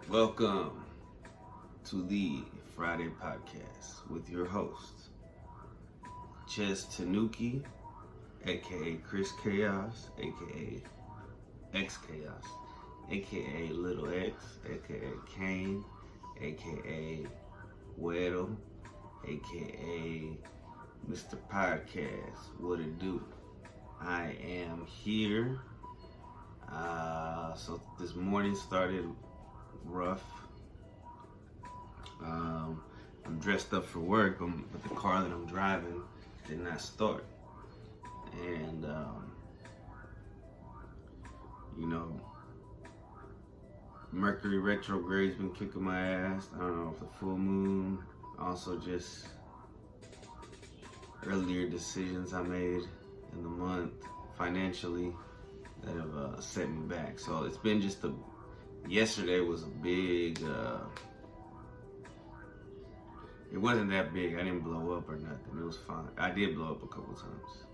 Welcome to the Friday podcast with your host, Ches Tanuki, aka Chris Chaos, aka X Chaos, aka Little X, aka Kane, aka Weddle, aka Mr. Podcast. What it do? I am here. So this morning started rough. I'm dressed up for work, but the car that I'm driving did not start. And, Mercury retrograde's been kicking my ass. I don't know if the full moon, also just earlier decisions I made in the month financially that have set me back. So it's been just yesterday was a big, it wasn't that big. I didn't blow up or nothing. It was fine. I did blow up a couple times.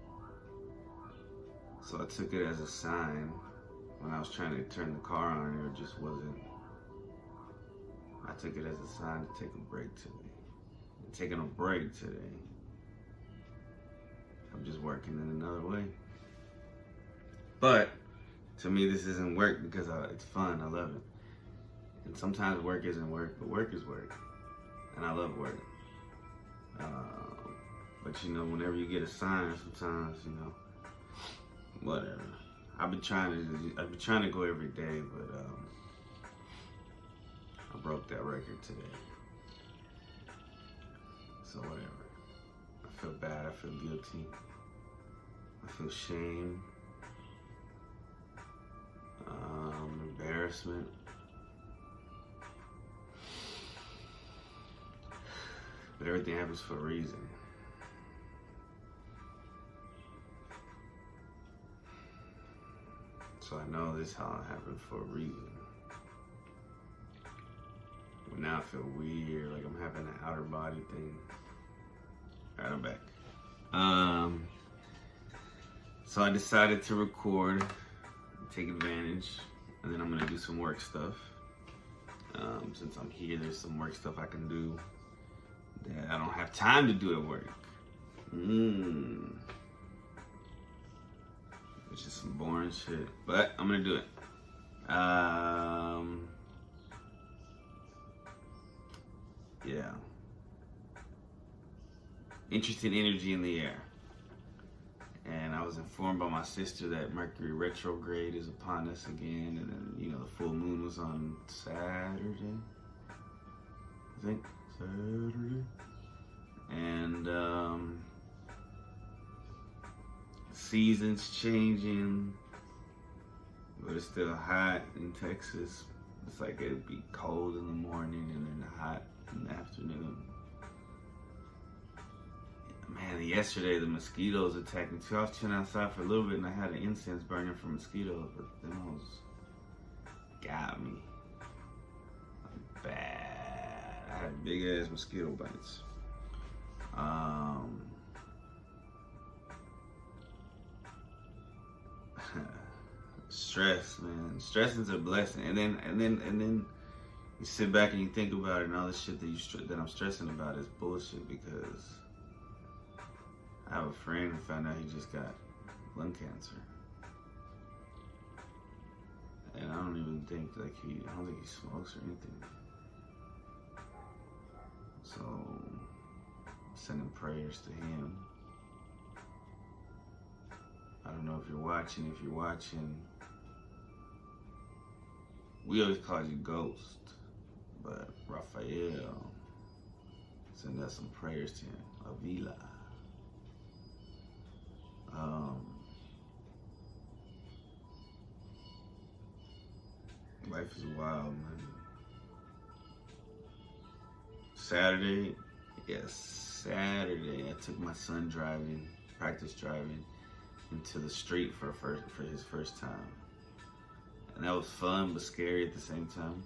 So I took it as a sign when I was trying to turn the car on and it just wasn't. I took it as a sign to take a break today. I'm taking a break today. I'm just working in another way. But to me, this isn't work because it's fun. I love it. And sometimes work isn't work, but work is work. And I love work. But whenever you get a sign, sometimes, whatever. I've been trying to go every day, but I broke that record today. So whatever. I feel bad. I feel guilty. I feel shame. Embarrassment. But everything happens for a reason. So I know this all happened for a reason. But now I feel weird, like I'm having an outer body thing. Alright, I'm back. So I decided to record, take advantage, and then I'm gonna do some work stuff. Since I'm here, there's some work stuff I can do that I don't have time to do at work. Which is some boring shit, but I'm gonna do it. Yeah. Interesting energy in the air. And I was informed by my sister that Mercury retrograde is upon us again, and then the full moon was on Saturday. I think Saturday. And seasons changing, but it's still hot in Texas. It's like it'd be cold in the morning and then hot in the afternoon. Man, yesterday the mosquitoes attacked me too. I was chilling outside for a little bit and I had an incense burning from mosquitoes, but them hoes got me bad. I had big ass mosquito bites. Stress, man. Stressing's a blessing, and then you sit back and you think about it, and all this shit that I'm stressing about is bullshit because I have a friend who found out he just got lung cancer, and I don't think he smokes or anything. So, sending prayers to him. I don't know if you're watching. If you're watching, we always call you Ghost, but Raphael, send us some prayers to him. Avila. Life is wild, man. Saturday, I took my son practice driving, into the street for his first time. And that was fun, but scary at the same time.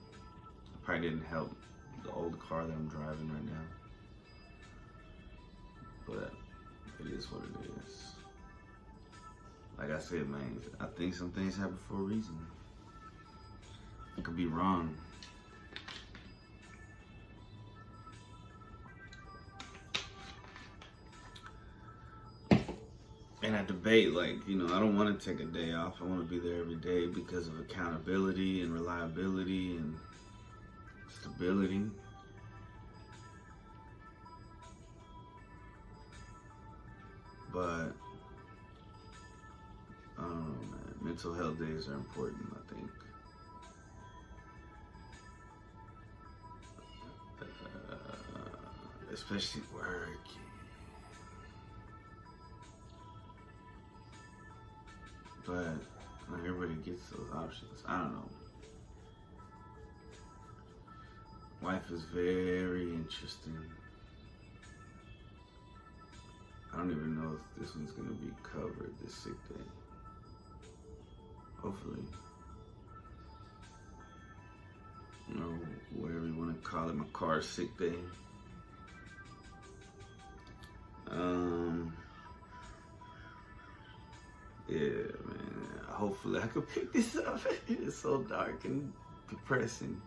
I probably didn't help the old car that I'm driving right now. But it is what it is. Like I said, man, I think some things happen for a reason. I could be wrong. And I debate, like, you know, I don't want to take a day off. I want to be there every day because of accountability and reliability and stability. But, I don't know, man. Mental health days are important, I think. Especially work. But not everybody gets those options. I don't know. Life is very interesting. I don't even know if this one's gonna be covered, this sick day. Hopefully. You know, whatever you wanna call it, my car's sick day. Yeah, man. Hopefully I could pick this up. It's so dark and depressing.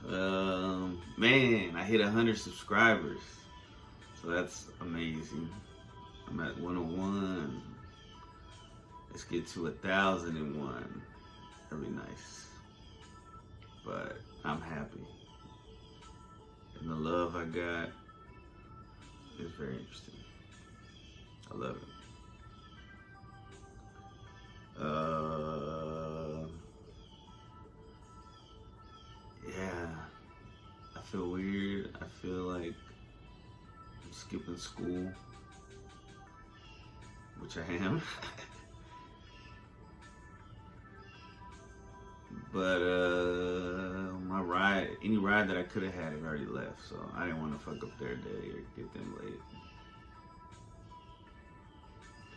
Man, I hit 100 subscribers. So that's amazing. I'm at 101. Let's get to 1,001. That'd be nice. But I'm happy. And the love I got is very interesting. I love it. Yeah, I feel weird. I feel like I'm skipping school, which I am. But my ride, any ride that I could have had, had already left, so I didn't want to fuck up their day or get them late.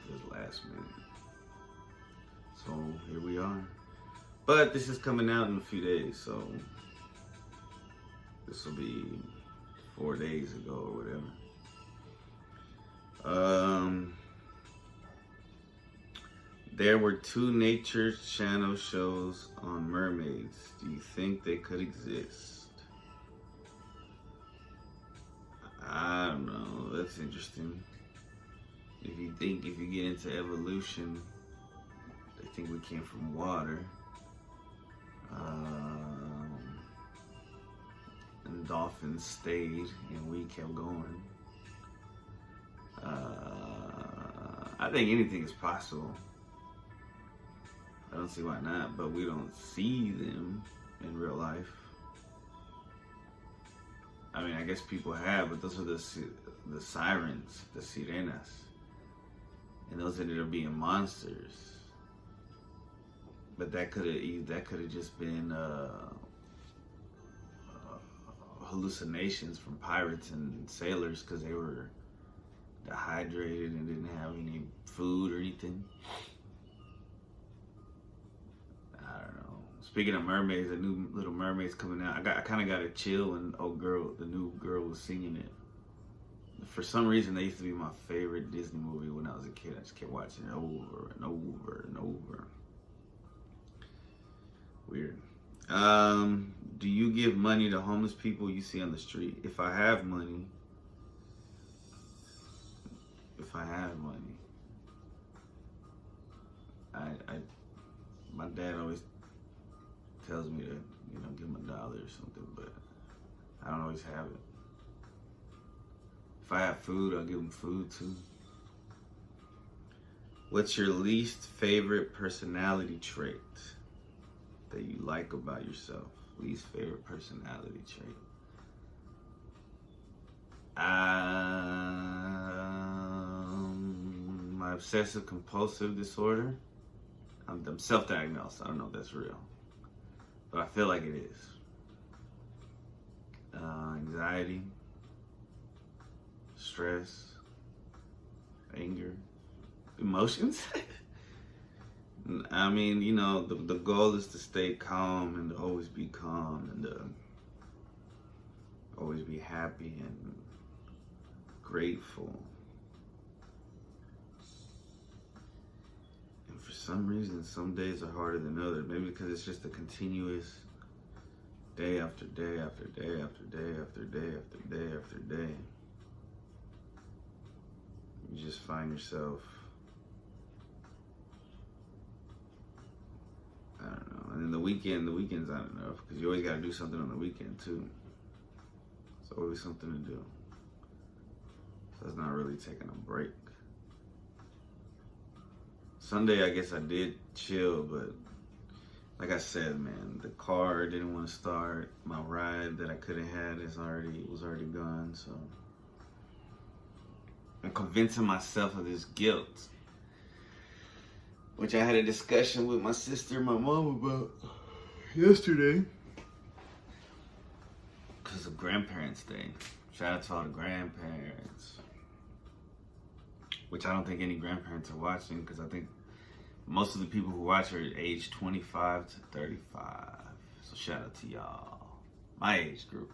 It was last minute. So here we are. But this is coming out in a few days, so this will be 4 days ago or whatever. There were 2 Nature Channel shows on mermaids. Do you think they could exist? I don't know. That's interesting. If you get into evolution, they think we came from water. And dolphins stayed and we kept going. I think anything is possible. I don't see why not, but we don't see them in real life. I mean, I guess people have, but those are the sirens, the sirenas. And those ended up being monsters. But that could have just been hallucinations from pirates and sailors because they were dehydrated and didn't have any food or anything. I don't know. Speaking of mermaids, the new Little Mermaid's coming out. I kind of got a chill when the new girl was singing it. For some reason, they used to be my favorite Disney movie when I was a kid. I just kept watching it over and over and over. Weird. Do you give money to homeless people you see on the street? If I have money. My dad always tells me to, give him $1 or something, but I don't always have it. If I have food, I'll give him food too. What's your least favorite personality trait that you like about yourself? Least favorite personality trait. My obsessive compulsive disorder. I'm self-diagnosed. I don't know if that's real, but I feel like it is. Anxiety, stress, anger, emotions. I mean, the goal is to stay calm and to always be calm and to always be happy and grateful. And for some reason, some days are harder than others. Maybe because it's just a continuous day after day after day after day after day after day after day. you just find yourself, I don't know. And then the weekend's not enough because you always got to do something on the weekend too. It's always something to do. So it's not really taking a break. Sunday, I guess I did chill, but like I said, man, the car didn't want to start. My ride that I could have had was already gone. So I'm convincing myself of this guilt, which I had a discussion with my sister and my mom about yesterday because of Grandparents' Day. Shout out to all the grandparents, which I don't think any grandparents are watching because I think most of the people who watch are age 25 to 35. So shout out to y'all, my age group.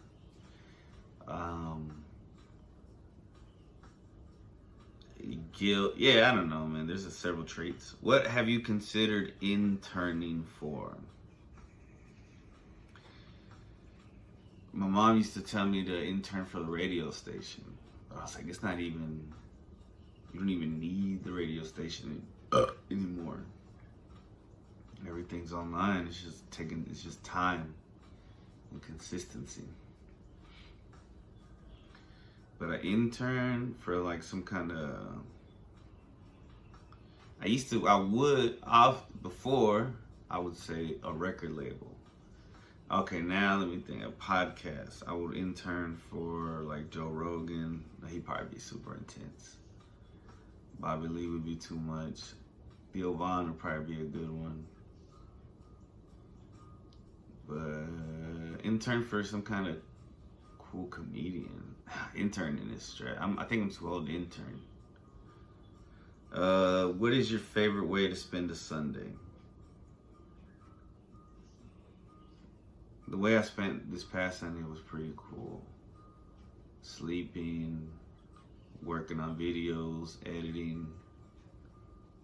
Guilt, yeah, I don't know, man. There's several traits. What have you considered interning for? My mom used to tell me to intern for the radio station. But I was like, it's not even, you don't even need the radio station anymore. Everything's online. It's just time and consistency. But I interned for like some kind of, before I would say a record label. Okay, now let me think, a podcast. I would intern for like Joe Rogan. He'd probably be super intense. Bobby Lee would be too much. Theo Vaughn would probably be a good one. But intern for some kind of cool comedian. Interning is straight. I think I'm too old to intern. What is your favorite way to spend a Sunday? The way I spent this past Sunday was pretty cool. Sleeping, working on videos, editing,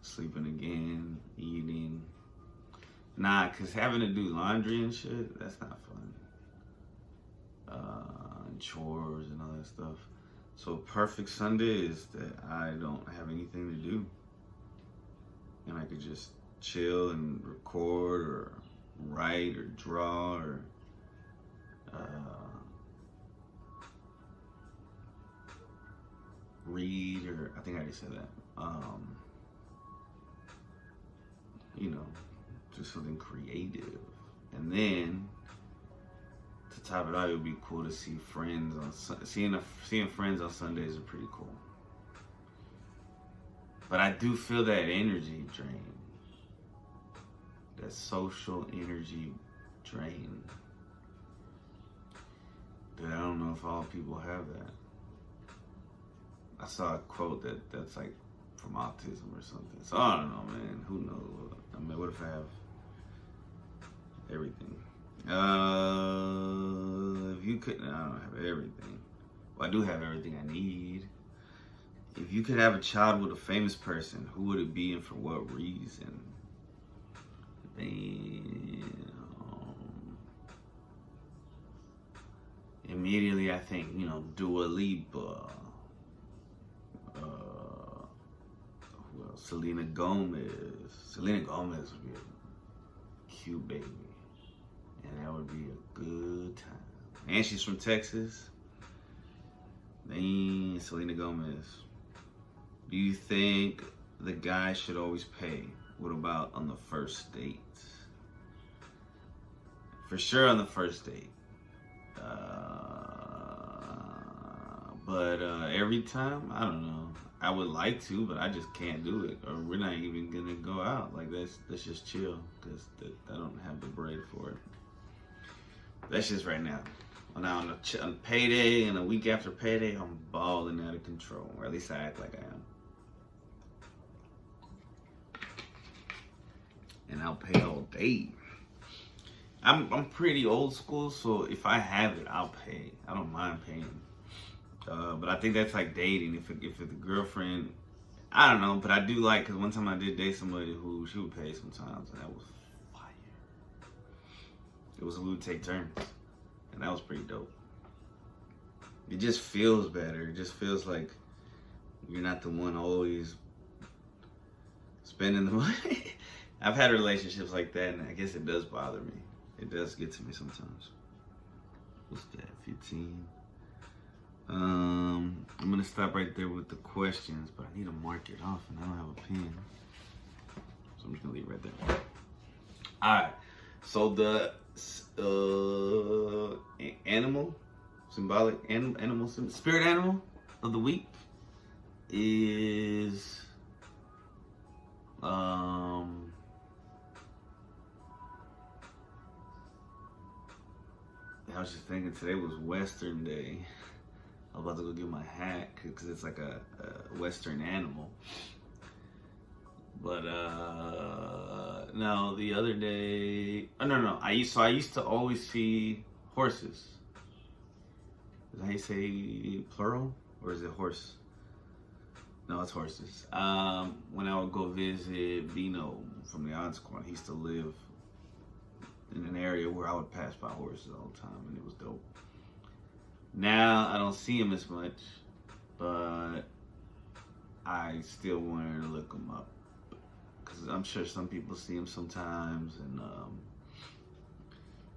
sleeping again, eating. Nah, cause having to do laundry and shit, that's not fun. And chores and all that stuff. So a perfect Sunday is that I don't have anything to do. And I could just chill and record or write or draw or read, or I think I just said that. Just something creative. And then to top it off, it would be cool to see friends seeing friends on Sundays are pretty cool. But I do feel that energy drain. That social energy drain. That I don't know if all people have that. I saw a quote that's like from autism or something. So I don't know, man. Who knows? I mean, what if I have everything? If you couldn't, I don't have everything. Well, I do have everything I need. If you could have a child with a famous person, who would it be and for what reason? Immediately I think, Dua Lipa. Who else? Selena Gomez. Selena Gomez would be a cute baby. And that would be a good time. And she's from Texas. Selena Gomez. Do you think the guy should always pay? What about on the first date? For sure on the first date. But every time, I don't know. I would like to, but I just can't do it. Or we're not even gonna go out. Like, let's just chill, because I don't have the bread for it. That's just right now. Now on payday and a week after payday, I'm balling out of control. Or at least I act like I am. And I'll pay all day. I'm pretty old school, so if I have it, I'll pay. I don't mind paying. But I think that's like dating. If it's a girlfriend, I don't know. But I do like, because one time I did date somebody who she would pay sometimes, and that was fire. We would take turns, and that was pretty dope. It just feels better. It just feels like You're not the one always spending the money. I've had relationships like that, and I guess it does bother me. It does get to me sometimes. What's that, 15? I'm gonna stop right there with the questions, but I need to mark it off, and I don't have a pen. So I'm just gonna leave it right there. Alright, so the animal, symbolic animal, spirit animal of the week is I was just thinking today was Western Day. I was about to go get my hat because it's like a Western animal. But no, the other day, no. I used to always see horses. Is that how you say plural, or is it horse? No, it's horses. When I would go visit Vino from the Odd Squad, he used to live in an area where I would pass by horses all the time, and it was dope. Now I don't see him as much, but I still wanted to look him up because I'm sure some people see him sometimes, and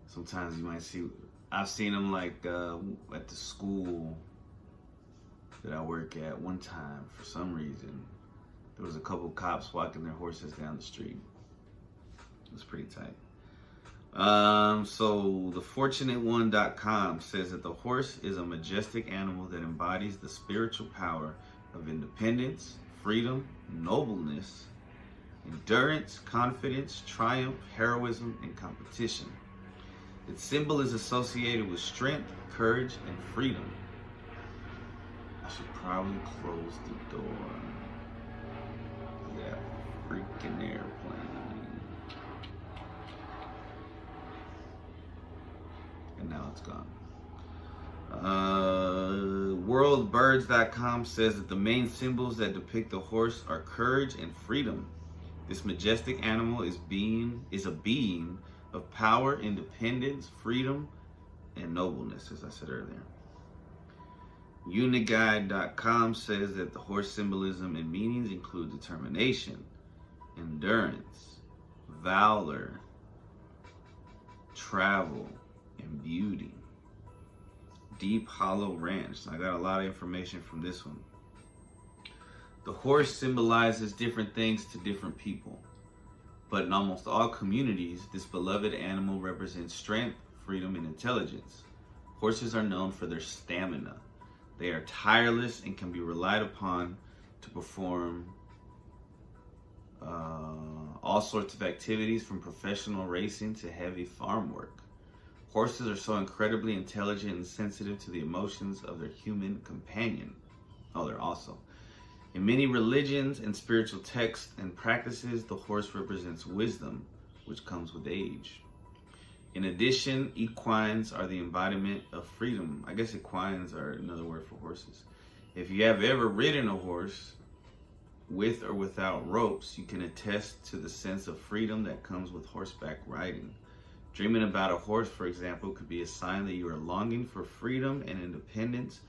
sometimes you might see. I've seen him like at the school that I work at. One time, for some reason, there was a couple cops walking their horses down the street. It was pretty tight. So thefortunate1.com says that the horse is a majestic animal that embodies the spiritual power of independence, freedom, nobleness, endurance, confidence, triumph, heroism, and competition. Its symbol is associated with strength, courage, and freedom. I should probably close the door. That freaking airplane. And now it's gone. Worldbirds.com says that the main symbols that depict the horse are courage and freedom. This majestic animal is a being of power, independence, freedom, and nobleness, as I said earlier. Uniguide.com says that the horse symbolism and meanings include determination, endurance, valor, travel, and beauty. Deep Hollow Ranch. I got a lot of information from this one. The horse symbolizes different things to different people, but in almost all communities, this beloved animal represents strength, freedom, and intelligence. Horses are known for their stamina. They are tireless and can be relied upon to perform all sorts of activities, from professional racing to heavy farm work. Horses are so incredibly intelligent and sensitive to the emotions of their human companion. Oh, they're also. In many religions and spiritual texts and practices, the horse represents wisdom, which comes with age. In addition, equines are the embodiment of freedom. I guess equines are another word for horses. If you have ever ridden a horse, with or without ropes, you can attest to the sense of freedom that comes with horseback riding. Dreaming about a horse, for example, could be a sign that you are longing for freedom and independence,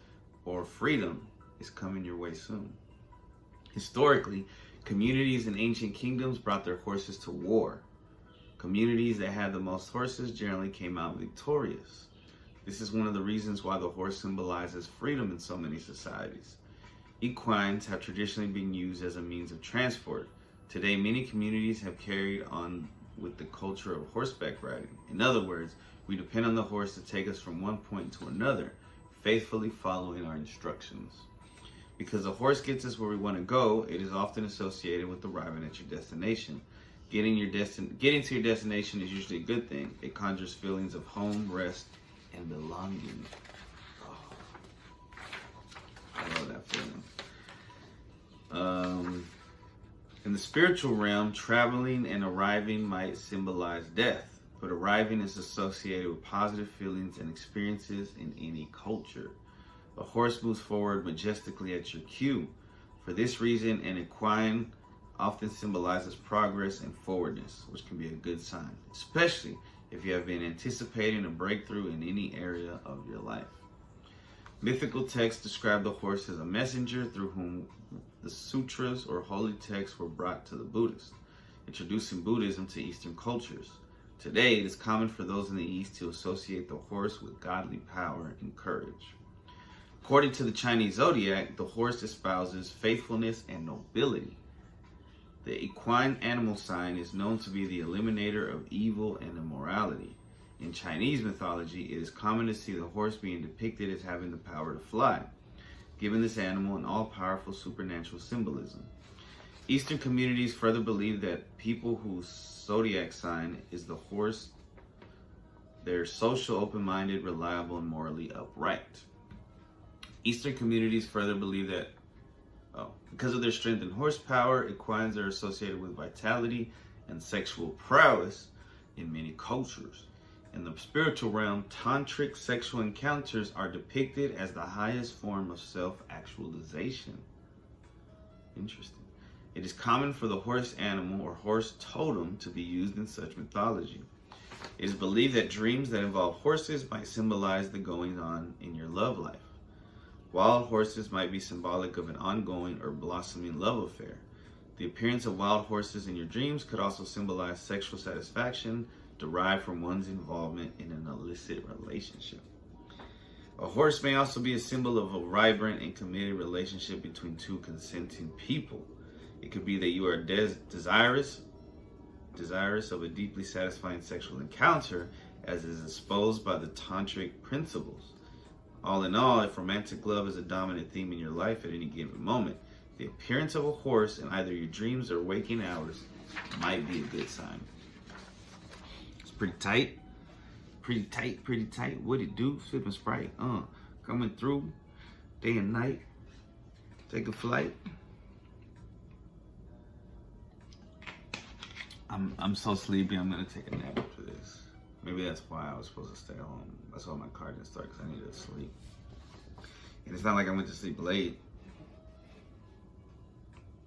or freedom is coming your way soon. Historically, communities in ancient kingdoms brought their horses to war. Communities that had the most horses generally came out victorious. This is one of the reasons why the horse symbolizes freedom in so many societies. Equines have traditionally been used as a means of transport. Today, many communities have carried on with the culture of horseback riding. In other words, we depend on the horse to take us from one point to another, faithfully following our instructions. Because a horse gets us where we want to go, it is often associated with arriving at your destination. Getting to your destination is usually a good thing. It conjures feelings of home, rest, and belonging. Oh, I love that feeling. In the spiritual realm, traveling and arriving might symbolize death, but arriving is associated with positive feelings and experiences in any culture. A horse moves forward majestically at your cue. For this reason, an equine often symbolizes progress and forwardness, which can be a good sign, especially if you have been anticipating a breakthrough in any area of your life. Mythical texts describe the horse as a messenger through whom the sutras or holy texts were brought to the Buddhists, introducing Buddhism to Eastern cultures. Today, it is common for those in the East to associate the horse with godly power and courage. According to the Chinese zodiac, the horse espouses faithfulness and nobility. The equine animal sign is known to be the eliminator of evil and immorality. In Chinese mythology, it is common to see the horse being depicted as having the power to fly, giving this animal an all-powerful supernatural symbolism. Eastern communities further believe that people whose zodiac sign is the horse, they're social, open-minded, reliable, and morally upright. Eastern communities further believe that because of their strength and horsepower, equines are associated with vitality and sexual prowess in many cultures. In the spiritual realm, tantric sexual encounters are depicted as the highest form of self-actualization. Interesting. It is common for the horse animal or horse totem to be used in such mythology. It is believed that dreams that involve horses might symbolize the goings-on in your love life. Wild horses might be symbolic of an ongoing or blossoming love affair. The appearance of wild horses in your dreams could also symbolize sexual satisfaction derived from one's involvement in an illicit relationship. A horse may also be a symbol of a vibrant and committed relationship between two consenting people. It could be that you are desirous of a deeply satisfying sexual encounter, as is exposed by the tantric principles. All in all, if romantic love is a dominant theme in your life at any given moment, the appearance of a horse in either your dreams or waking hours might be a good sign. It's pretty tight. Pretty tight. What it do? Sipping Sprite. Coming through day and night. Take a flight. I'm so sleepy. I'm gonna take a nap after this. Maybe that's why I was supposed to stay home. That's why my car didn't start, because I needed to sleep. And it's not like I went to sleep late.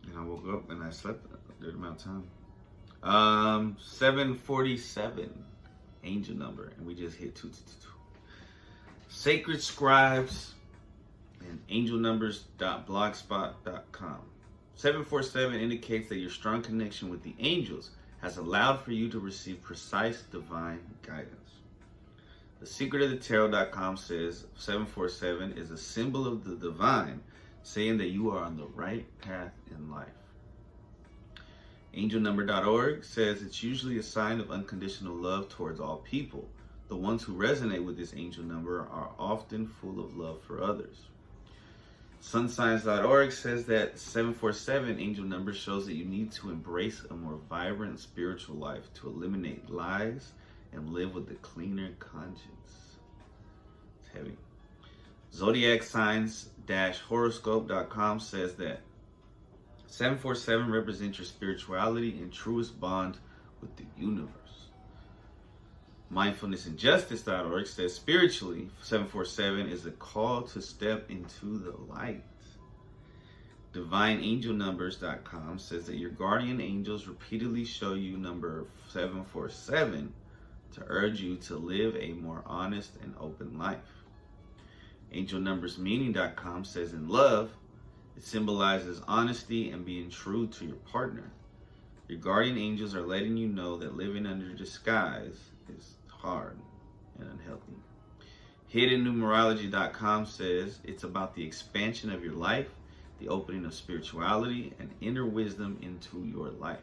And I woke up and I slept a good amount of time. 747 angel number, and we just hit 222. Sacred Scribes and angelnumbers.blogspot.com. 747 indicates that your strong connection with the angels has allowed for you to receive precise divine guidance. The Secret of the Tarot.com says 747 is a symbol of the divine, saying that you are on the right path in life. Angelnumber.org says it's usually a sign of unconditional love towards all people. The ones who resonate with this angel number are often full of love for others. Sunsigns.org says that 747 angel number shows that you need to embrace a more vibrant spiritual life to eliminate lies and live with a cleaner conscience. It's heavy. Zodiac Signs-horoscope.com says that 747 represents your spirituality and truest bond with the universe. Mindfulnessandjustice.org says spiritually, 747 is a call to step into the light. DivineAngelNumbers.com says that your guardian angels repeatedly show you number 747 to urge you to live a more honest and open life. AngelNumbersMeaning.com says in love, it symbolizes honesty and being true to your partner. Your guardian angels are letting you know that living under disguise is hard and unhealthy. HiddenNumerology.com says it's about the expansion of your life, the opening of spirituality and inner wisdom into your life.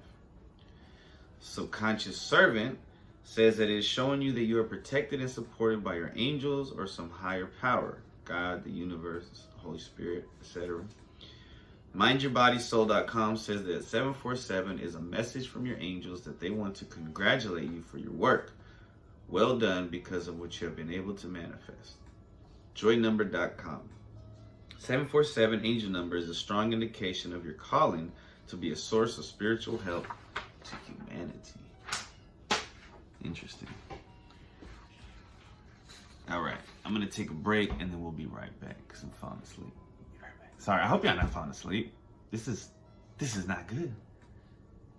Subconscious Servant says that it is showing you that you are protected and supported by your angels or some higher power, God, the universe, Holy Spirit, etc. MindYourBodySoul.com says that 747 is a message from your angels that they want to congratulate you for your work. Well done because of what you have been able to manifest. JoyNumber.com. 747 angel number is a strong indication of your calling to be a source of spiritual help to humanity. Interesting. All right, I'm gonna take a break and then we'll be right back because I'm falling asleep. Be right back. Sorry, I hope y'all not falling asleep. This is not good.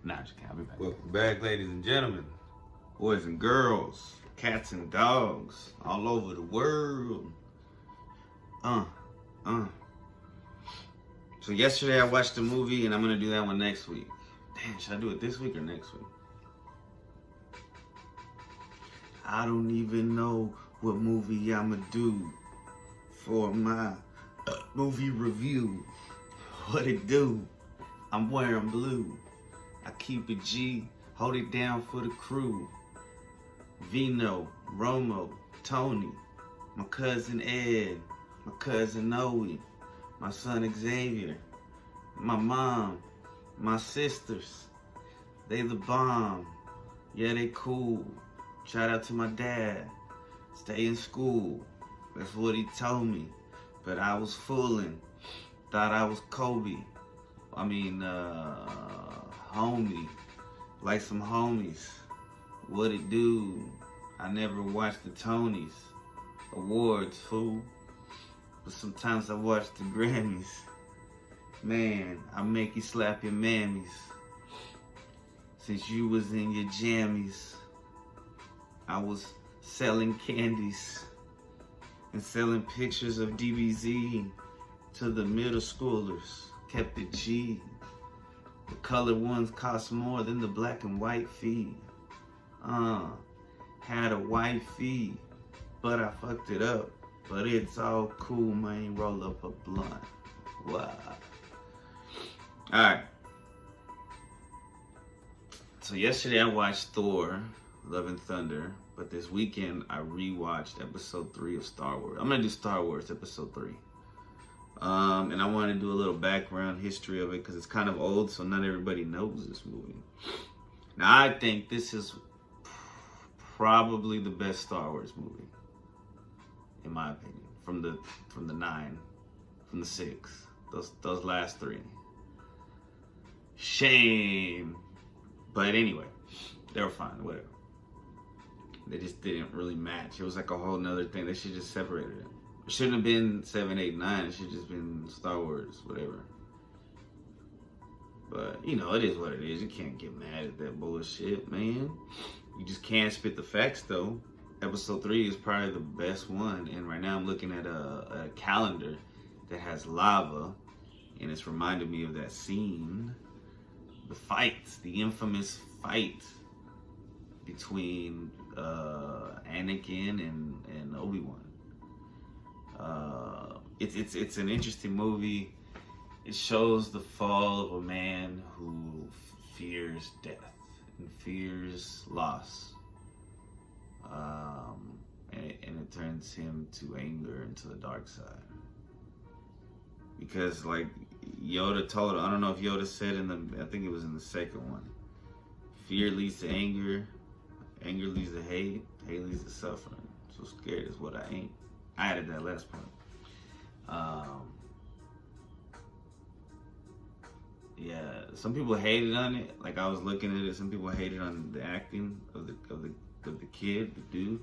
Nah, I'm just kidding. I'll be back. Welcome back, ladies and gentlemen, boys and girls, cats and dogs all over the world. So yesterday I watched a movie, and I'm gonna do that one next week. Damn, should I do it this week or next week? I don't even know what movie I'ma do for my movie review. What it do? I'm wearing blue. I keep it G, hold it down for the crew. Vino, Romo, Tony, my cousin Ed, my cousin Noe, my son Xavier, my mom, my sisters. They the bomb. Yeah, they cool. Shout out to my dad. Stay in school. That's what he told me. But I was fooling. Thought I was Kobe. Homie. Like some homies. What it do? I never watched the Tonys. Awards, fool. But sometimes I watch the Grammys. Man, I make you slap your mammies. Since you was in your jammies, I was selling candies and selling pictures of DBZ to the middle schoolers. Kept it G. The colored ones cost more than the black and white fee. Had a white fee, but I fucked it up. But it's all cool, man. Roll up a blunt. Wow. Alright. So yesterday I watched Thor, Love and Thunder, but this weekend I rewatched episode 3 of Star Wars. I'm gonna do Star Wars episode 3. And I want to do a little background history of it because it's kind of old, so not everybody knows this movie. Now I think this is probably the best Star Wars movie, in my opinion, from the 9, from the 6, those last 3. Shame. But anyway, they were fine, whatever. They just didn't really match. It was like a whole nother thing. They should just separated it. It shouldn't have been 7, 8, 9. It should just been Star Wars, whatever. But, you know, it is what it is. You can't get mad at that bullshit, man. You just can't spit the facts, though. Episode 3 is probably the best one. And right now I'm looking at a calendar that has lava. And it's reminded me of that scene. The fight, the infamous fight between Anakin and Obi-Wan. It's an interesting movie. It shows the fall of a man who fears death and fears loss, and it turns him to anger and to the dark side. Because like Yoda told him, I don't know if Yoda said I think it was in the second one, fear leads to anger, anger leads to hate, hate leads to suffering. So scared is what I ain't. I added that last part. Yeah, some people hated on it. Like I was looking at it, some people hated on the acting of the kid, the dude.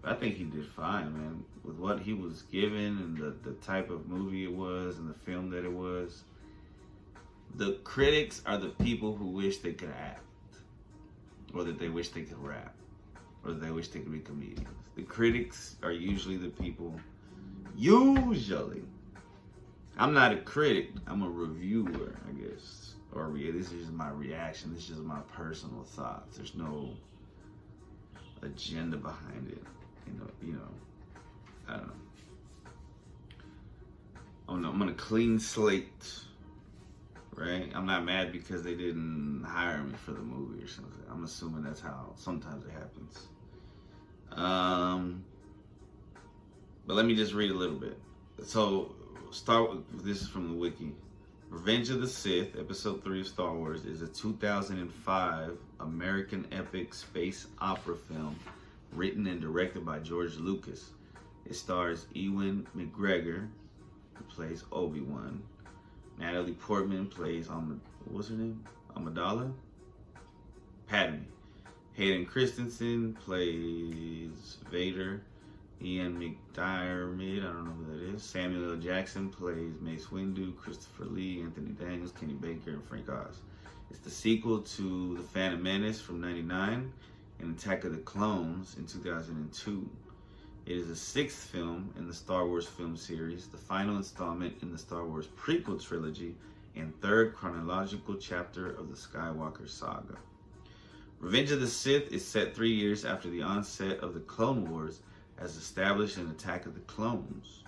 But I think he did fine, man. With what he was given and the type of movie it was and the film that it was. The critics are the people who wish they could act, or that they wish they could rap, or that they wish they could be comedians. The critics are usually the people. Usually, I'm not a critic. I'm a reviewer, I guess. Or this is just my reaction. This is just my personal thoughts. There's no agenda behind it. You know. I don't know. I'm on a clean slate, right? I'm not mad because they didn't hire me for the movie or something. I'm assuming that's how sometimes it happens. But let me just read a little bit. So, start with this is from the wiki. Revenge of the Sith, Episode 3 of Star Wars, is a 2005 American epic space opera film written and directed by George Lucas. It stars Ewan McGregor, who plays Obi-Wan. Natalie Portman plays what's her name? Amidala? Padme. Hayden Christensen plays Vader. Ian McDiarmid, I don't know who that is. Samuel L. Jackson plays Mace Windu. Christopher Lee, Anthony Daniels, Kenny Baker, and Frank Oz. It's the sequel to The Phantom Menace from '99 and Attack of the Clones in 2002. It is the 6th film in the Star Wars film series, the final installment in the Star Wars prequel trilogy, and 3rd chronological chapter of the Skywalker saga. Revenge of the Sith is set 3 years after the onset of the Clone Wars, as established in Attack of the Clones.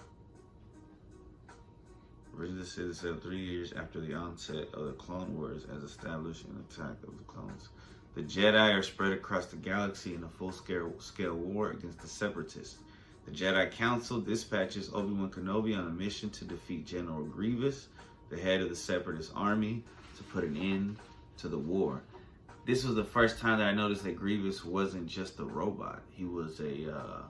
Revenge of the Sith is set 3 years after the onset of the Clone Wars, as established in Attack of the Clones. The Jedi are spread across the galaxy in a full-scale war against the Separatists. The Jedi Council dispatches Obi-Wan Kenobi on a mission to defeat General Grievous, the head of the Separatist army, to put an end to the war. This was the first time that I noticed that Grievous wasn't just a robot. He was a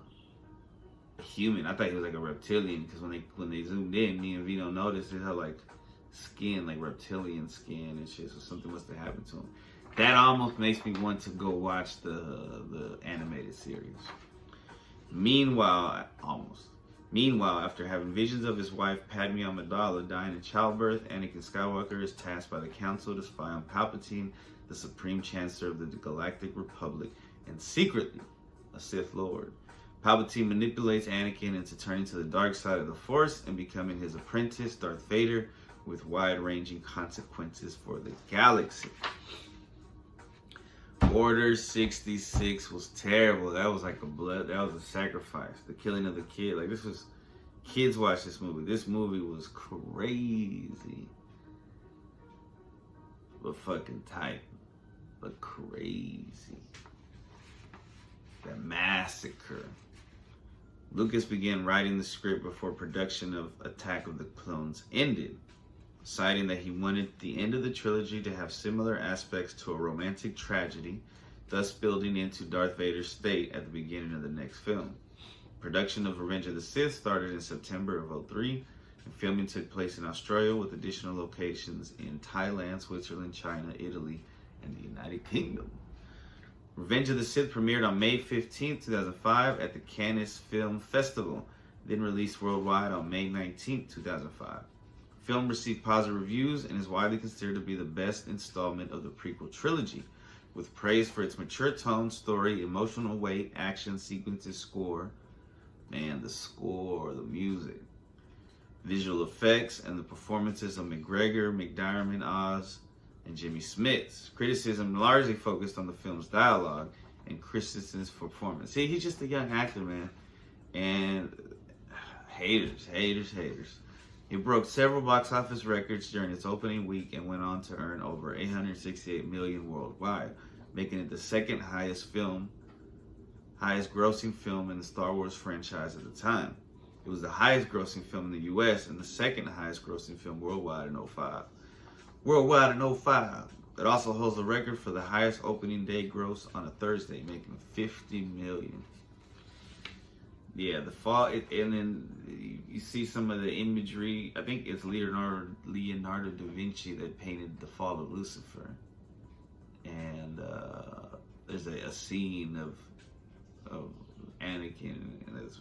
human. I thought he was like a reptilian, because when they zoomed in, me and Vito noticed it had like skin, like reptilian skin and shit. So something must have happened to him. That almost makes me want to go watch the animated series. Meanwhile, after having visions of his wife Padme Amidala dying in childbirth, Anakin Skywalker is tasked by the Council to spy on Palpatine, the Supreme Chancellor of the Galactic Republic, and secretly a Sith Lord. Palpatine manipulates Anakin into turning to the dark side of the Force and becoming his apprentice, Darth Vader, with wide-ranging consequences for the galaxy. Order 66 was terrible. That was like that was a sacrifice. The killing of the kid. Like, this was, kids watch this movie. This movie was crazy. But fucking tight. But crazy. The massacre. Lucas began writing the script before production of Attack of the Clones ended, citing that he wanted the end of the trilogy to have similar aspects to a romantic tragedy, thus building into Darth Vader's fate at the beginning of the next film. Production of Revenge of the Sith started in September of 2003, and filming took place in Australia with additional locations in Thailand, Switzerland, China, Italy, and the United Kingdom. Revenge of the Sith premiered on May 15, 2005 at the Cannes Film Festival, then released worldwide on May 19, 2005. Film received positive reviews and is widely considered to be the best installment of the prequel trilogy, with praise for its mature tone, story, emotional weight, action sequences, score, and the music, visual effects, and the performances of McGregor, McDiarmid, Oz, and Jimmy Smits. Criticism largely focused on the film's dialogue and Christensen's performance. See, he's just a young actor, man, and haters. It broke several box office records during its opening week and went on to earn over $868 million worldwide, making it the second highest grossing film in the Star Wars franchise at the time. It was the highest grossing film in the US and the second highest grossing film worldwide in 2005. It also holds the record for the highest opening day gross on a Thursday, making $50 million. Yeah, the fall, and then you see some of the imagery. I think it's Leonardo da Vinci that painted the fall of Lucifer, and there's a scene of Anakin, and it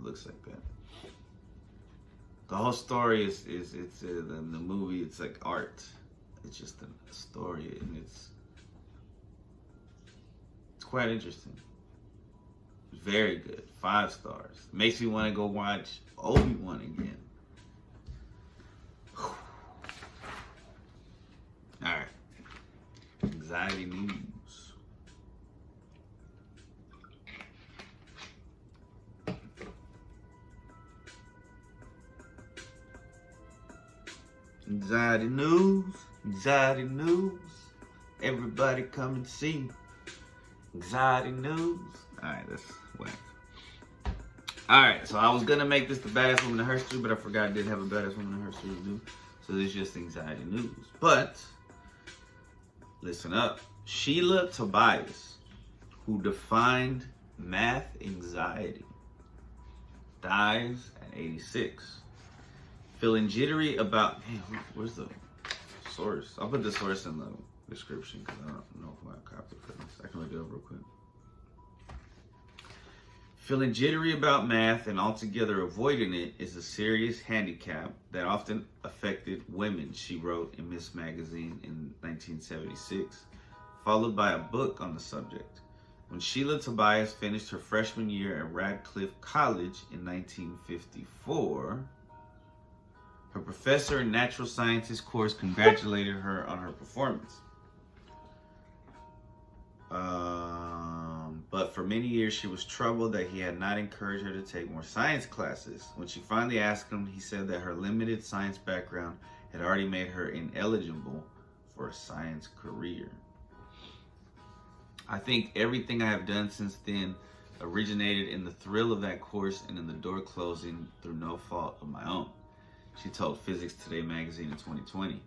looks like that. The whole story is in the movie. It's like art. It's just a story, and it's quite interesting. Very good. 5 stars. Makes me want to go watch Obi-Wan again. Alright. Anxiety news. Anxiety news. Everybody come and see. Anxiety news. Alright, that's whack. Alright, so I was gonna make this the baddest woman in Herstory, but I forgot I didn't have a baddest woman in Herstory to do. So this is just anxiety news. But listen up. Sheila Tobias, who defined math anxiety, dies at 86. Feeling jittery about, man, where's the source? I'll put the source in the description because I don't know if I copied for this. I can look it up real quick. Feeling jittery about math and altogether avoiding it is a serious handicap that often affected women, she wrote in Miss Magazine in 1976, followed by a book on the subject. When Sheila Tobias finished her freshman year at Radcliffe College in 1954, her professor in natural sciences course congratulated her on her performance. But for many years, she was troubled that he had not encouraged her to take more science classes. When she finally asked him, he said that her limited science background had already made her ineligible for a science career. I think everything I have done since then originated in the thrill of that course and in the door closing through no fault of my own, she told Physics Today magazine in 2020.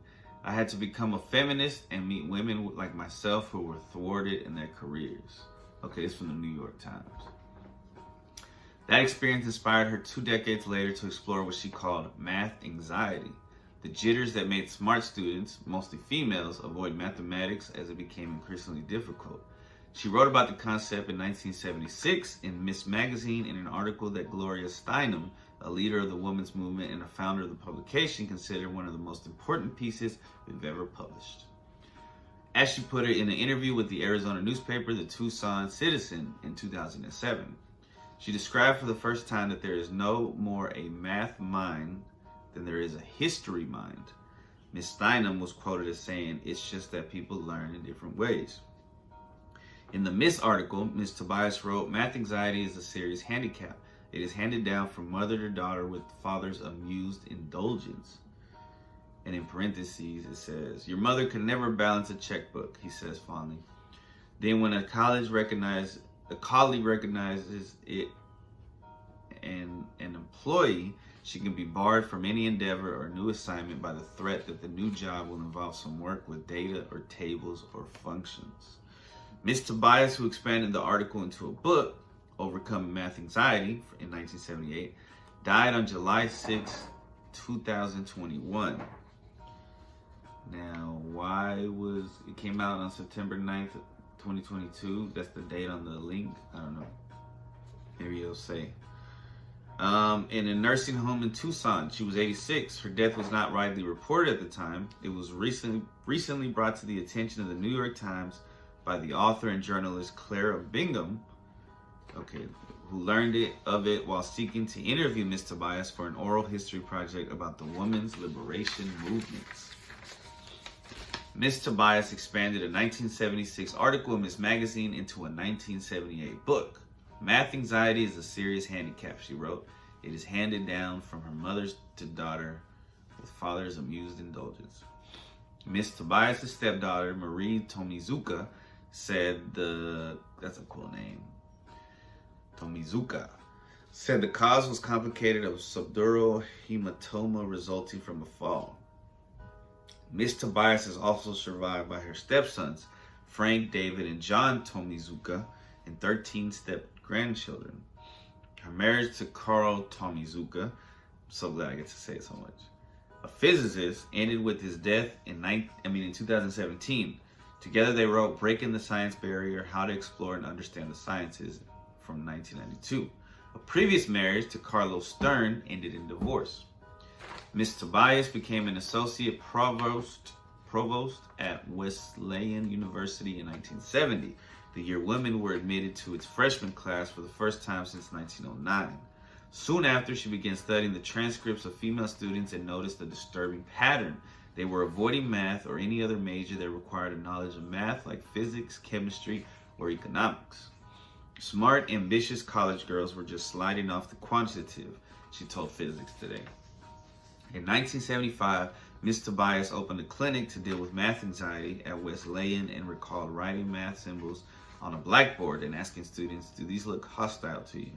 I had to become a feminist and meet women like myself who were thwarted in their careers. Okay, this is from the New York Times. That experience inspired her 2 decades later to explore what she called math anxiety, the jitters that made smart students, mostly females, avoid mathematics as it became increasingly difficult. She wrote about the concept in 1976 in Miss Magazine in an article that Gloria Steinem, a leader of the women's movement and a founder of the publication, considered one of the most important pieces we've ever published. As she put it in an interview with the Arizona newspaper, the Tucson Citizen, in 2007, she described for the first time that there is no more a math mind than there is a history mind. Ms. Steinem was quoted as saying, "It's just that people learn in different ways." In the Miss article, Ms. Tobias wrote, "Math anxiety is a serious handicap. It is handed down from mother to daughter with father's amused indulgence." And in parentheses, it says, "Your mother could never balance a checkbook," he says fondly. Then when a colleague recognizes it and an employee, she can be barred from any endeavor or new assignment by the threat that the new job will involve some work with data or tables or functions. Ms. Tobias, who expanded the article into a book, Overcoming Math Anxiety, in 1978, died on July 6, 2021. Now, why was it came out on September 9th, 2022? That's the date on the link. I don't know. Maybe it'll say. In a nursing home in Tucson, she was 86. Her death was not widely reported at the time. It was recently brought to the attention of the New York Times by the author and journalist Clara Bingham, who learned of it while seeking to interview Ms. Tobias for an oral history project about the women's liberation movements. Ms. Tobias expanded a 1976 article in Miss Magazine into a 1978 book. "Math anxiety is a serious handicap," she wrote. "It is handed down from her mother to daughter with father's amused indulgence." Ms. Tobias' stepdaughter, Marie Tomizuka, said that's a cool name. Tomizuka said the cause was complicated of subdural hematoma resulting from a fall. Ms. Tobias is also survived by her stepsons, Frank, David, and John Tomizuka, and 13 step-grandchildren. Her marriage to Carl Tomizuka, I'm so glad I get to say it so much, a physicist, ended with his death in 2017. Together they wrote Breaking the Science Barrier, How to Explore and Understand the Sciences from 1992. A previous marriage to Carlos Stern ended in divorce. Ms. Tobias became an associate provost at Wesleyan University in 1970, the year women were admitted to its freshman class for the first time since 1909. Soon after, she began studying the transcripts of female students and noticed a disturbing pattern. They were avoiding math or any other major that required a knowledge of math like physics, chemistry, or economics. Smart, ambitious college girls were just sliding off the quantitative, she told Physics Today. In 1975, Ms. Tobias opened a clinic to deal with math anxiety at Wesleyan and recalled writing math symbols on a blackboard and asking students, "Do these look hostile to you?"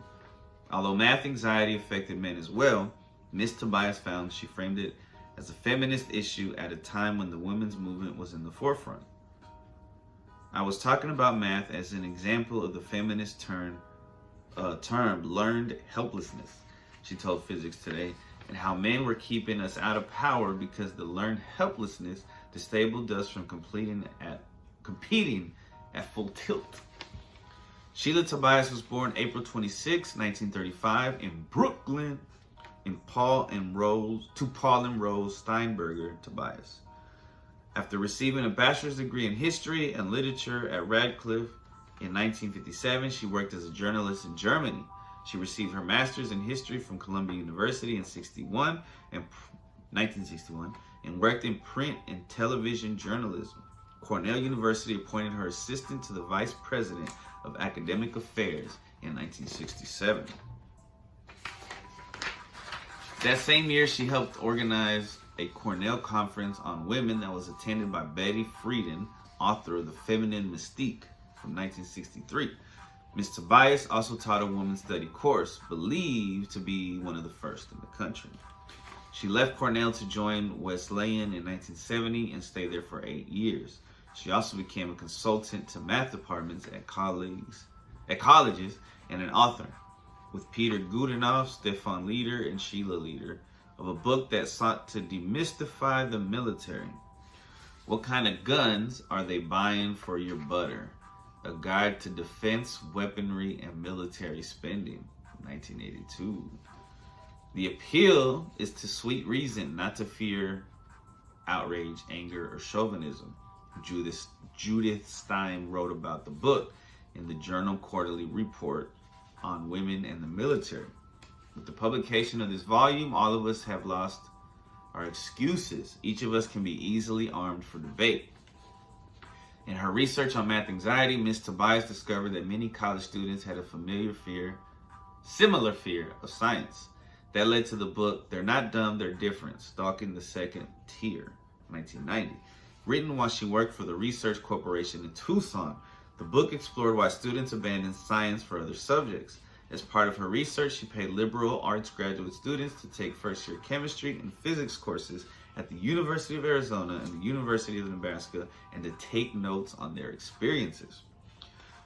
Although math anxiety affected men as well, Ms. Tobias found she framed it as a feminist issue at a time when the women's movement was in the forefront. "I was talking about math as an example of the feminist term learned helplessness," she told Physics Today, and how men were keeping us out of power because the learned helplessness disabled us from competing at full tilt. Sheila Tobias was born April 26, 1935 in Brooklyn to Paul and Rose Steinberger Tobias. After receiving a bachelor's degree in history and literature at Radcliffe In 1957, she worked as a journalist in Germany. She received her master's in history from Columbia University in 1961 and worked in print and television journalism. Cornell University appointed her assistant to the vice president of academic affairs in 1967. That same year, she helped organize a Cornell conference on women that was attended by Betty Friedan, author of The Feminine Mystique from 1963. Ms. Tobias also taught a women's study course, believed to be one of the first in the country. She left Cornell to join Wesleyan in 1970 and stayed there for 8 years. She also became a consultant to math departments at colleges and an author, with Peter Goodenough, Stefan Leader, and Sheila Leader, of a book that sought to demystify the military. What kind of guns are they buying for your butter? A Guide to Defense, Weaponry, and Military Spending, 1982. The appeal is to sweet reason, not to fear, outrage, anger, or chauvinism. Judith Stein wrote about the book in the Journal Quarterly Report on Women and the Military. With the publication of this volume, all of us have lost our excuses. Each of us can be easily armed for debate. In her research on math anxiety, Ms. Tobias discovered that many college students had a similar fear of science. That led to the book, They're Not Dumb, They're Different, Stalking the Second Tier, 1990. Written while she worked for the Research Corporation in Tucson, the book explored why students abandon science for other subjects. As part of her research, she paid liberal arts graduate students to take first-year chemistry and physics courses at the University of Arizona and the University of Nebraska, and to take notes on their experiences.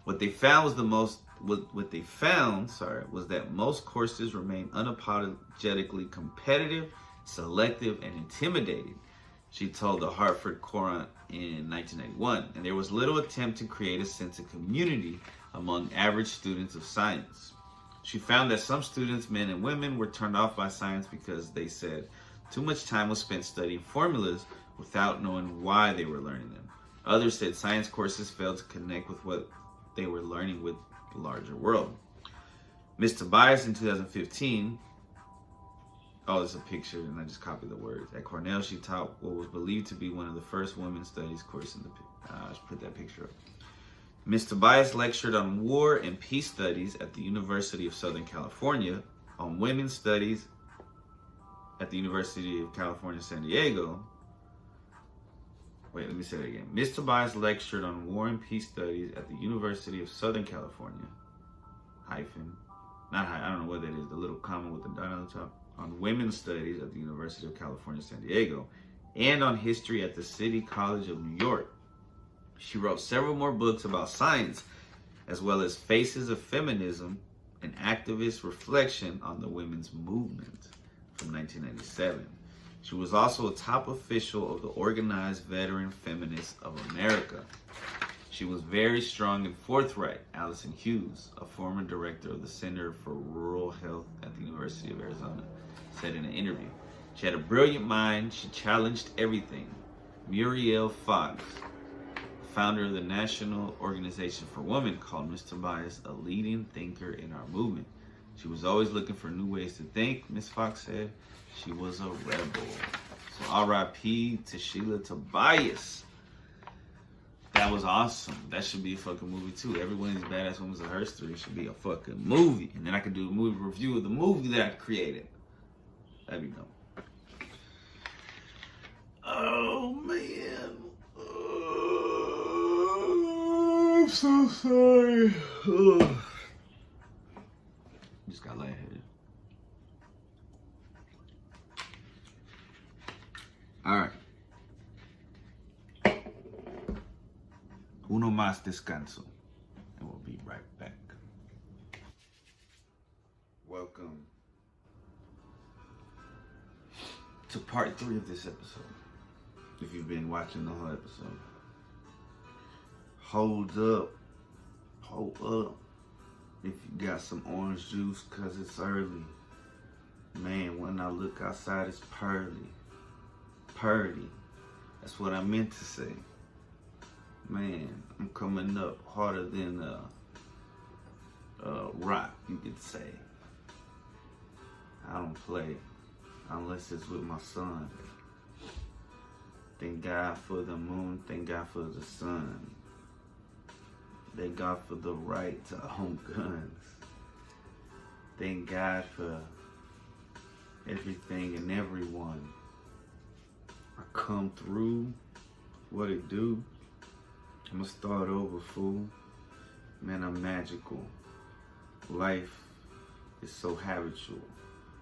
What they found was that most courses remain unapologetically competitive, selective, and intimidating, she told the Hartford Courant in 1991, and there was little attempt to create a sense of community among average students of science. She found that some students, men and women, were turned off by science because they said too much time was spent studying formulas without knowing why they were learning them. Others said science courses failed to connect with what they were learning with the larger world. Ms. Tobias in 2015, it's a picture and I just copied the words. At Cornell, she taught what was believed to be one of the first women's studies course in the just put that picture up. Ms. Tobias lectured on war and peace studies at the University of Southern California, on women's studies at the University of California, San Diego. Let me say that again. Ms. Tobias lectured on war and peace studies at the University of Southern California, I don't know what that is, the little comma with the dot on the top, on women's studies at the University of California, San Diego, and on history at the City College of New York. She wrote several more books about science, as well as Faces of Feminism, an activist reflection on the women's movement from 1997. She was also a top official of the Organized Veteran Feminists of America. She was very strong and forthright, Allison Hughes, a former director of the Center for Rural Health at the University of Arizona, said in an interview. She had a brilliant mind. She challenged everything. Muriel Fox, founder of the National Organization for Women, called Ms. Tobias a leading thinker in our movement. She was always looking for new ways to think, Ms. Fox said. She was a rebel. So R.I.P. to Sheila Tobias. That was awesome. That should be a fucking movie too. Every one of these badass women of Herstory should be a fucking movie. And then I could do a movie review of the movie that I created. That'd be dope. Oh man. Oh, I'm so sorry. Just got lightheaded. Alright. Uno más descanso. And we'll be right back. Welcome to part 3 of this episode. If you've been watching the whole episode. Hold up. If you got some orange juice, cause it's early. Man, when I look outside, it's pearly. That's what I meant to say. Man, I'm coming up harder than rock, you could say. I don't play unless it's with my son. Thank God for the moon, thank God for the sun. Thank God for the right to own guns. Thank God for everything and everyone. I come through, what it do? I'ma start over, fool. Man, I'm magical. Life is so habitual.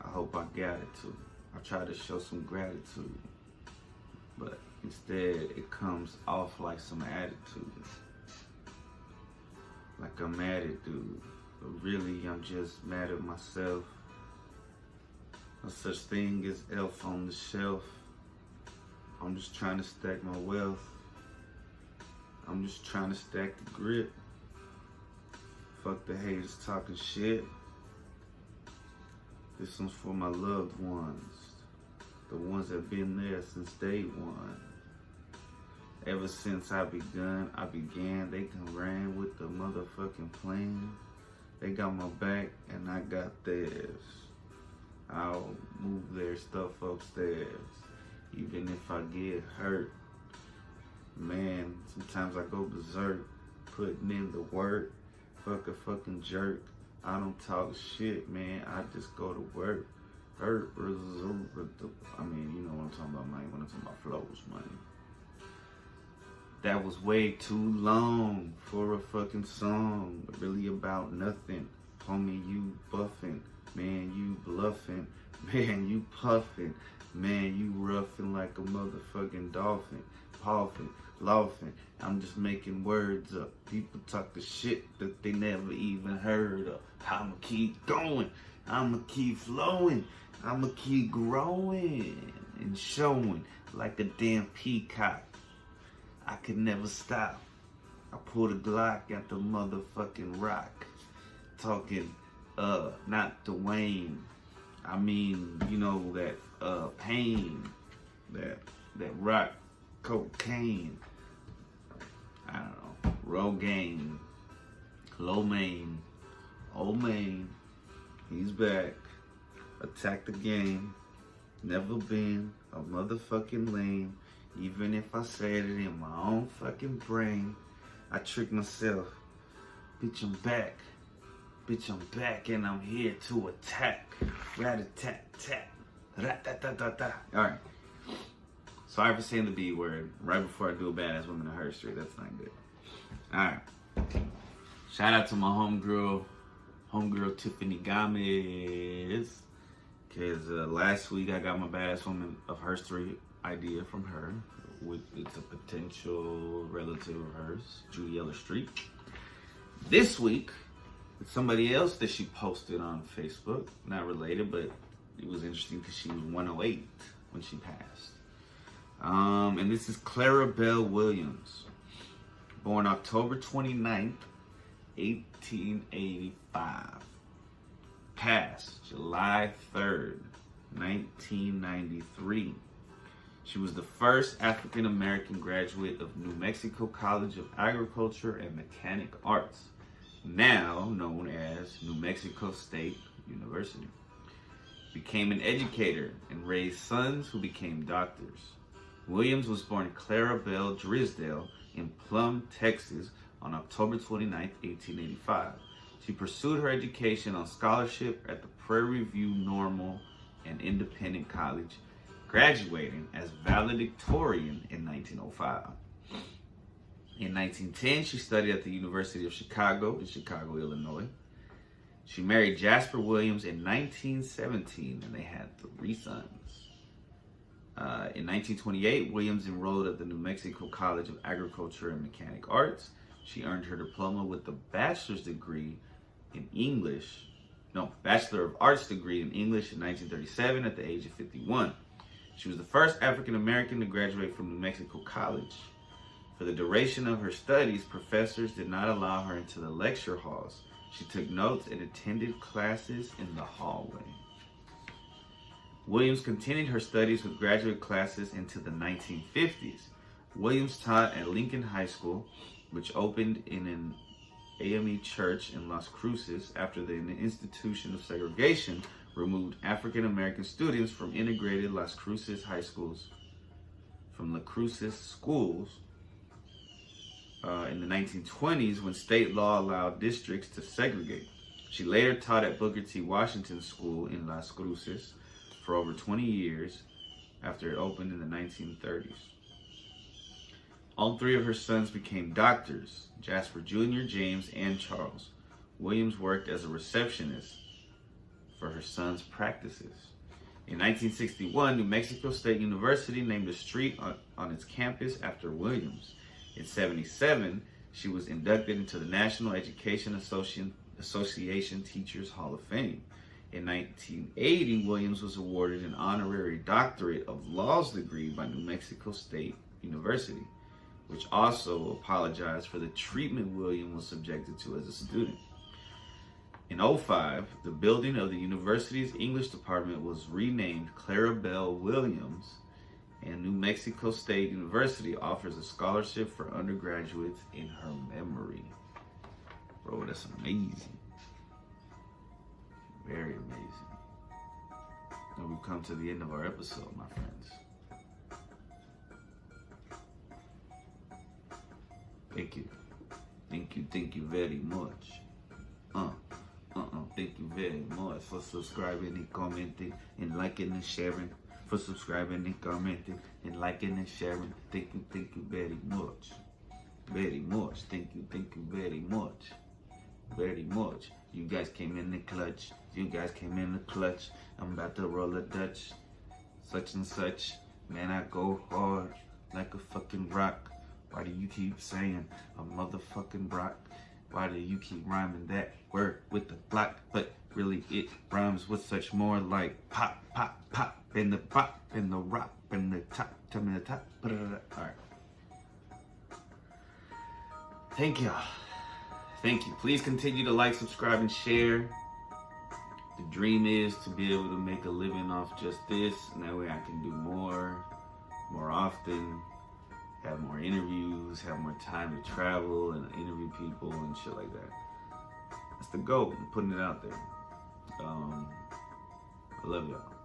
I hope I got it too. I try to show some gratitude, but instead it comes off like some attitude. Like I'm mad at dude, but really I'm just mad at myself. No such thing as elf on the shelf. I'm just trying to stack my wealth. I'm just trying to stack the grip. Fuck the haters talking shit. This one's for my loved ones. The ones that been there since day one. Ever since I began, they can ran with the motherfucking plan. They got my back and I got theirs. I'll move their stuff upstairs, even if I get hurt. Man, sometimes I go berserk, putting in the work. Fuck a fucking jerk. I don't talk shit, man. I just go to work. I mean, you know what I'm talking about, man. When I'm talking about flows, man. That was way too long for a fucking song. Really about nothing. Homie, you buffing. Man, you bluffing. Man, you puffing. Man, you roughing like a motherfucking dolphin. Puffing, laughing. I'm just making words up. People talk the shit that they never even heard of. I'ma keep going. I'ma keep flowing. I'ma keep growing and showing like a damn peacock. I could never stop. I pulled a Glock at the motherfucking rock. Talking, not Dwayne. I mean, you know, that pain, that rock cocaine. I don't know. Rogaine, Lomain, Old Main. He's back. Attack the game. Never been a motherfucking lame. Even if I said it in my own fucking brain, I trick myself. Bitch, I'm back. Bitch, I'm back and I'm here to attack. Rat-a-tat-tat. Rat-ta-ta-ta-ta. Alright. Sorry for saying the B word right before I do a badass woman in Herstory. That's not good. Alright. Shout out to my homegirl Tiffany Gomez. Because last week I got my badass woman of Herstory idea from her. It's a potential relative of hers, Juliella Street. This week, it's somebody else that she posted on Facebook. Not related, but it was interesting because she was 108 when she passed. And this is Clara Bell Williams. Born October 29th, 1885. Passed July 3rd, 1993. She was the first African-American graduate of New Mexico College of Agriculture and Mechanic Arts, now known as New Mexico State University. Became an educator and raised sons who became doctors. Williams was born Clara Bell Drysdale in Plum, Texas on October 29, 1885. She pursued her education on scholarship at the Prairie View Normal and Independent College, graduating as valedictorian in 1905. In 1910, she studied at the University of Chicago in Chicago, Illinois. She married Jasper Williams in 1917, and they had 3 sons. In 1928, Williams enrolled at the New Mexico College of Agriculture and Mechanic Arts. She earned her diploma with a bachelor's degree in English. Bachelor of Arts degree in English in 1937 at the age of 51. She was the first African American to graduate from New Mexico College. For the duration of her studies, professors did not allow her into the lecture halls. She took notes and attended classes in the hallway. Williams continued her studies with graduate classes into the 1950s. Williams taught at Lincoln High School which opened in an AME church in Las Cruces after the institution of segregation removed African American students from integrated Las Cruces high schools, from La Cruces schools in the 1920s when state law allowed districts to segregate. She later taught at Booker T. Washington School in Las Cruces for over 20 years after it opened in the 1930s. All three of her sons became doctors, Jasper Jr., James, and Charles. Williams worked as a receptionist for her sons' practices. In 1961, New Mexico State University named a street on its campus after Williams. In 1977, she was inducted into the National Education Association Teachers Hall of Fame. In 1980, Williams was awarded an honorary doctorate of laws degree by New Mexico State University, which also apologized for the treatment Williams was subjected to as a student. In 2005, the building of the university's English department was renamed Clara Bell Williams, and New Mexico State University offers a scholarship for undergraduates in her memory. Bro, that's amazing. Very amazing. And we've come to the end of our episode, my friends. Thank you. Thank you very much. Thank you very much for subscribing and commenting and liking and sharing. For subscribing and commenting and liking and sharing. Thank you very much. Very much. Thank you very much. Very much. You guys came in the clutch. I'm about to roll a Dutch. Such and such. Man, I go hard like a fucking rock. Why do you keep saying a motherfucking rock? Why do you keep rhyming that word with the block? But really it rhymes with such more like pop, pop, pop, and the pop, and the rock, and the top, tell me the top. Alright. Thank y'all. Thank you. Please continue to like, subscribe, and share. The dream is to be able to make a living off just this, and that way I can do more often, have more interviews, have more time to travel and interview people and shit like that. That's the goal. I'm putting it out there. I love y'all.